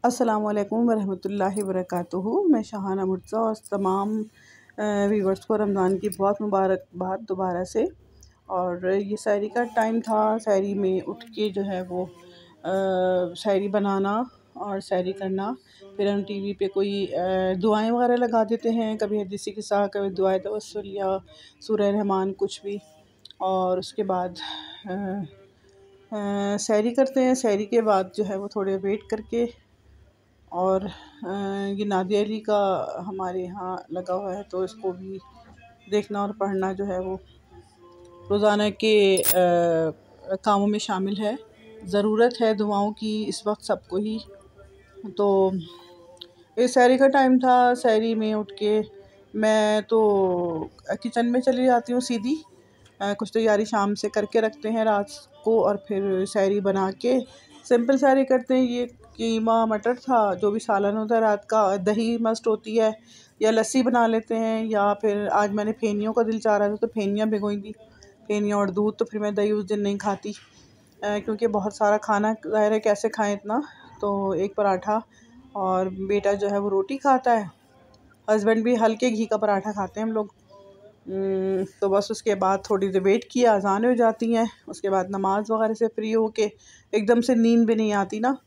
अस्सलाम वालेकुम वरहमतुल्लाहि वबरकातुहू। मैं शाहाना मुर्तज़ा और तमाम व्यूवर्स को रमज़ान की बहुत मुबारकबाद दोबारा से। और ये सहरी का टाइम था। सहरी में उठ के जो है वो सहरी बनाना और सहरी करना। फिर हम टीवी पे कोई दुआएं वगैरह लगा देते हैं, कभी हदीसी किस्सा, कभी दुआए तवस्सुल या सूरह रहमान कुछ भी। और उसके बाद सहरी करते हैं। सहरी के बाद जो है वो थोड़े वेट करके और ये नादिया अली का हमारे यहाँ लगा हुआ है, तो इसको भी देखना और पढ़ना जो है वो रोज़ाना के कामों में शामिल है। ज़रूरत है दुआओं की इस वक्त सबको ही। तो ये सहरी का टाइम था। सहरी में उठ के मैं तो किचन में चली जाती हूँ सीधी। कुछ तैयारी शाम से करके रखते हैं रात को, और फिर सहरी बना के सिंपल सहरी करते हैं। ये कीमा मटर था, जो भी सालन होता है रात का, दही मस्ट होती है, या लस्सी बना लेते हैं, या फिर आज मैंने फेनियों का दिल चाह रहा था तो फेनियाँ भिगोई थी, फेनियाँ और दूध। तो फिर मैं दही उस दिन नहीं खाती क्योंकि बहुत सारा खाना ज़ाहिर है कैसे खाएं इतना। तो एक पराठा, और बेटा जो है वो रोटी खाता है, हस्बैंड भी हल्के घी का पराठा खाते हैं हम लोग। तो बस उसके बाद थोड़ी देर वेट किया, अज़ान हो जाती हैं, उसके बाद नमाज़ वगैरह से फ्री हो के एकदम से नींद भी नहीं आती ना,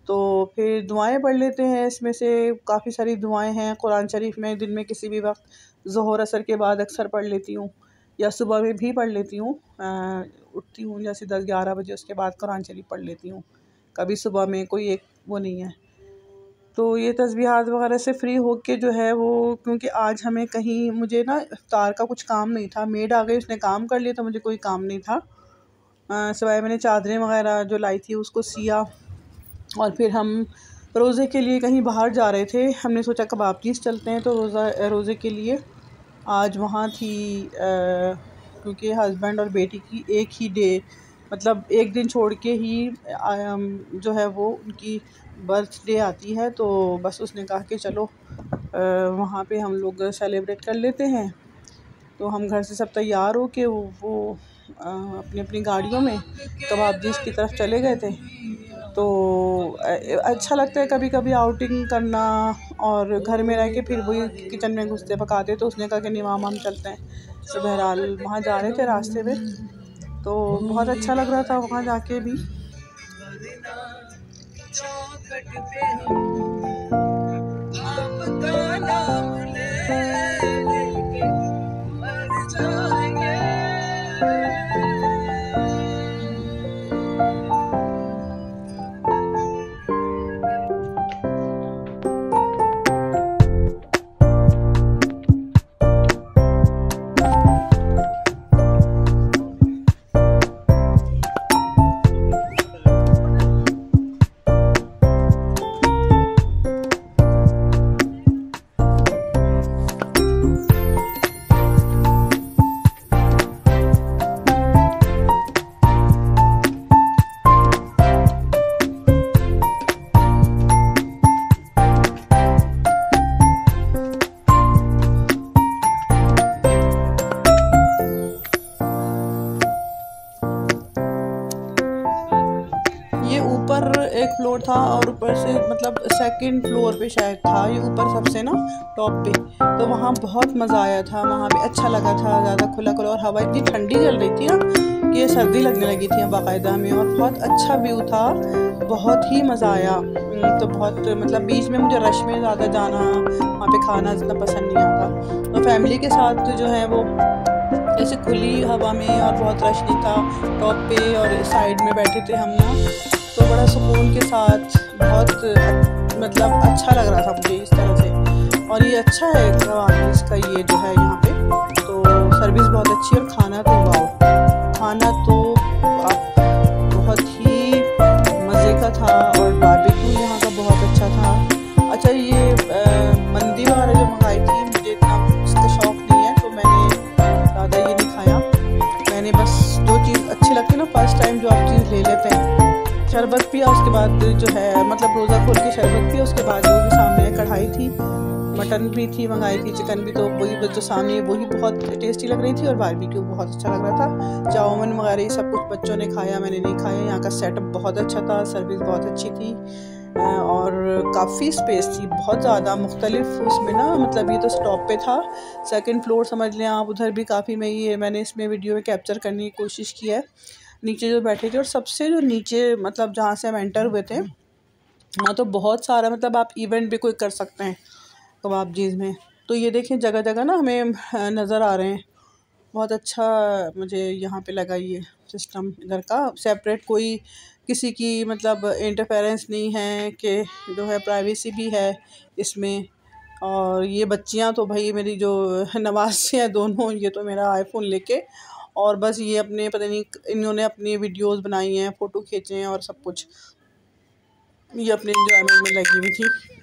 तो फिर दुआएं पढ़ लेते हैं। इसमें से काफ़ी सारी दुआएं हैं कुरान शरीफ में। दिन में किसी भी वक्त ज़ोहर असर के बाद अक्सर पढ़ लेती हूँ, या सुबह में भी पढ़ लेती हूँ। उठती हूँ जैसे 10-11 बजे, उसके बाद कुरान शरीफ पढ़ लेती हूँ। कभी सुबह में कोई एक वो नहीं है। तो ये तस्बीहात वगैरह से फ्री हो के जो है वो, क्योंकि आज हमें कहीं, मुझे ना इफ्तार का कुछ काम नहीं था। मेड आ गई, उसने काम कर लिया, तो मुझे कोई काम नहीं था सिवाय मैंने चादरें वगैरह जो लाई थी उसको सिया। और फिर हम रोज़े के लिए कहीं बाहर जा रहे थे। हमने सोचा कबाबचीज़ चलते हैं, तो रोज़े के लिए आज वहाँ थी। क्योंकि हस्बैंड और बेटी की एक ही डे, मतलब एक दिन छोड़ के ही जो है वो उनकी बर्थडे आती है। तो बस उसने कहा कि चलो वहाँ पे हम लोग सेलिब्रेट कर लेते हैं। तो हम घर से सब तैयार हो के वो अपनी अपनी गाड़ियों में कबाबचीज़ की तरफ चले गए थे। तो अच्छा लगता है कभी कभी आउटिंग करना, और घर में रह के फिर वही किचन में घुसते पकाते। तो उसने कहा कि नहीं वहाँ हम चलते हैं। तो बहरहाल वहाँ जा रहे थे रास्ते में, तो बहुत अच्छा लग रहा था वहाँ जाके भी। ये ऊपर एक फ्लोर था, और ऊपर से मतलब सेकंड फ्लोर पे शायद था ये, ऊपर सबसे ना टॉप पे। तो वहाँ बहुत मज़ा आया था, वहाँ भी अच्छा लगा था, ज़्यादा खुला खुला, और हवा इतनी ठंडी चल रही थी ना कि ये सर्दी लगने लगी थी बाकायदा में। और बहुत अच्छा व्यू था, बहुत ही मज़ा आया। तो बहुत मतलब बीच में मुझे रश में ज़्यादा जाना, वहाँ पे खाना इतना पसंद नहीं आता। तो फैमिली के साथ जो है वो ऐसे खुली हवा में, और बहुत रश नहीं था, टॉप पे और साइड में बैठे थे हम ना, तो बड़ा सुकून के साथ बहुत मतलब अच्छा लग रहा था मुझे इस तरह से। और ये अच्छा है इसका ये जो है यहाँ पे, तो सर्विस बहुत अच्छी है, और खाना तो वाओ, खाना तो बहुत ही मज़े का था, और बारबेक्यू यहाँ का बहुत अच्छा था। अच्छा, ये मंदी वगैरह जो मंगाई थी, मुझे इतना इसका शौक़ नहीं है, तो मैंने ज़्यादा ये नहीं खाया। मैंने बस जो चीज़ अच्छी लगती है ना, फर्स्ट टाइम जो आप चीज़ ले लेते हैं। शरबत पिया, उसके बाद जो है मतलब रोज़ा खोल के शरबत पिया, उसके बाद जो भी सामने कढ़ाई थी, मटन भी थी मंगाई थी, चिकन भी, तो वही जो सामने वही बहुत टेस्टी लग रही थी, और बारबेक्यू बहुत अच्छा लग रहा था। चाउमीन वगैरह ये सब कुछ बच्चों ने खाया, मैंने नहीं खाया। यहाँ का सेटअप बहुत अच्छा था, सर्विस बहुत अच्छी थी। और काफ़ी स्पेस थी, बहुत ज़्यादा मुख्तलिफ उसमें ना, मतलब ये तो स्टॉप पे था, सेकंड फ्लोर समझ लें आप, उधर भी काफ़ी मैंने इसमें वीडियो में कैप्चर करने की कोशिश की है। नीचे जो बैठे थे और सबसे जो नीचे मतलब जहाँ से हम एंटर हुए थे वहाँ तो बहुत सारा, मतलब आप इवेंट भी कोई कर सकते हैं कबाबजीज़ में। तो ये देखें जगह जगह ना हमें नज़र आ रहे हैं। बहुत अच्छा मुझे यहाँ पे लगा ये सिस्टम इधर का, सेपरेट कोई किसी की मतलब इंटरफेरेंस नहीं है, कि जो है प्राइवेसी भी है इसमें। और ये बच्चियाँ तो भाई मेरी जो नवाज़ हैं दोनों, ये तो मेरा आईफोन लेके और बस ये अपने पता नहीं इन्होंने अपनी वीडियोस बनाई हैं, फ़ोटो खींचे हैं और सब कुछ, ये अपने इंजॉयमेंट में लगी हुई थी।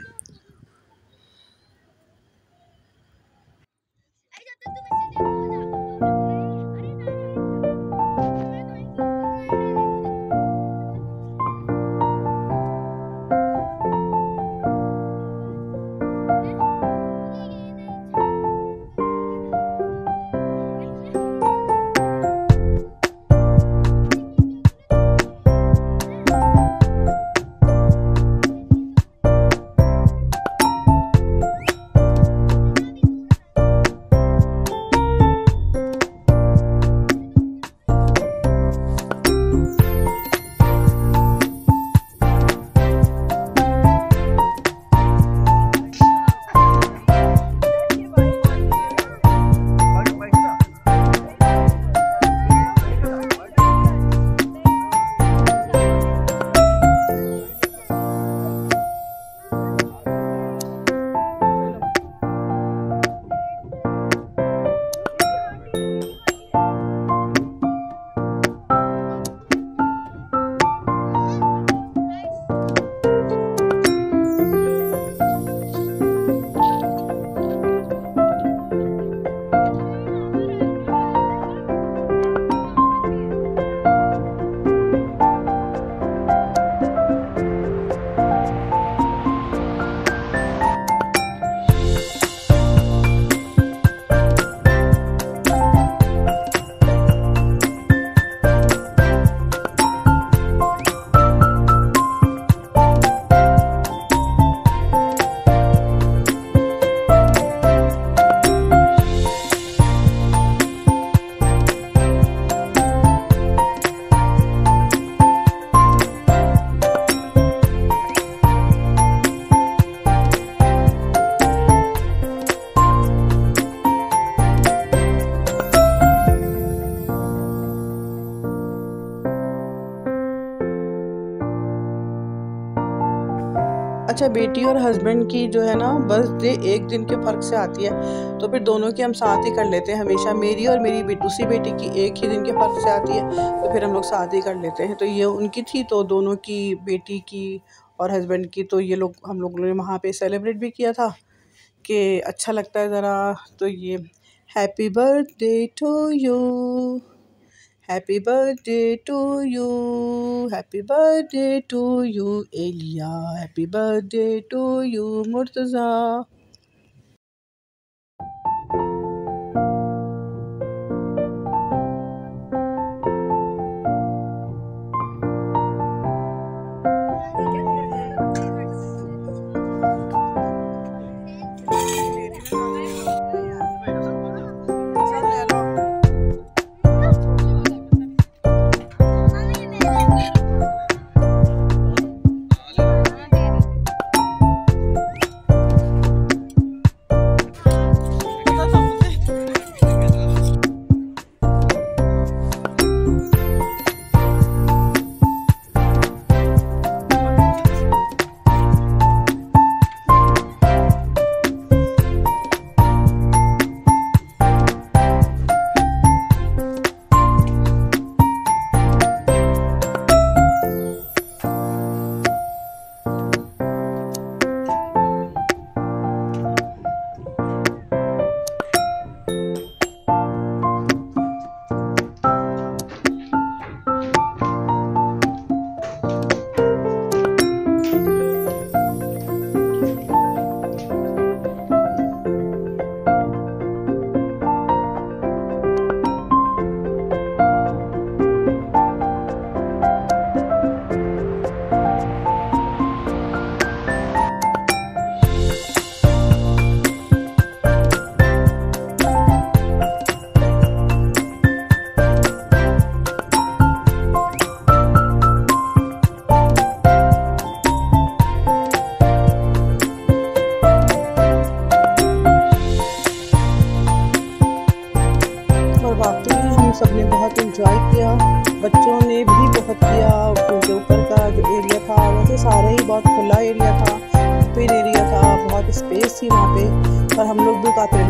अच्छा, बेटी और हस्बैंड की जो है ना बर्थडे एक दिन के फ़र्क से आती है, तो फिर दोनों की हम साथ ही कर लेते हैं हमेशा। मेरी और मेरी दूसरी बेटी की एक ही दिन के फ़र्क से आती है, तो फिर हम लोग साथ ही कर लेते हैं। तो ये उनकी थी, तो दोनों की, बेटी की और हस्बैंड की, तो ये लोग हम लोगों ने वहाँ पे सेलिब्रेट भी किया था कि अच्छा लगता है ज़रा। तो ये happy birthday to you, happy birthday to you, happy birthday to you Aliya, happy birthday to you Murtaza. बच्चों ने भी बहुत किया। उनके ऊपर का जो एरिया था वैसे सारा ही बहुत खुला एरिया था, ओपन एरिया था, बहुत स्पेस थी वहाँ पे, और हम लोग भी काफ़ी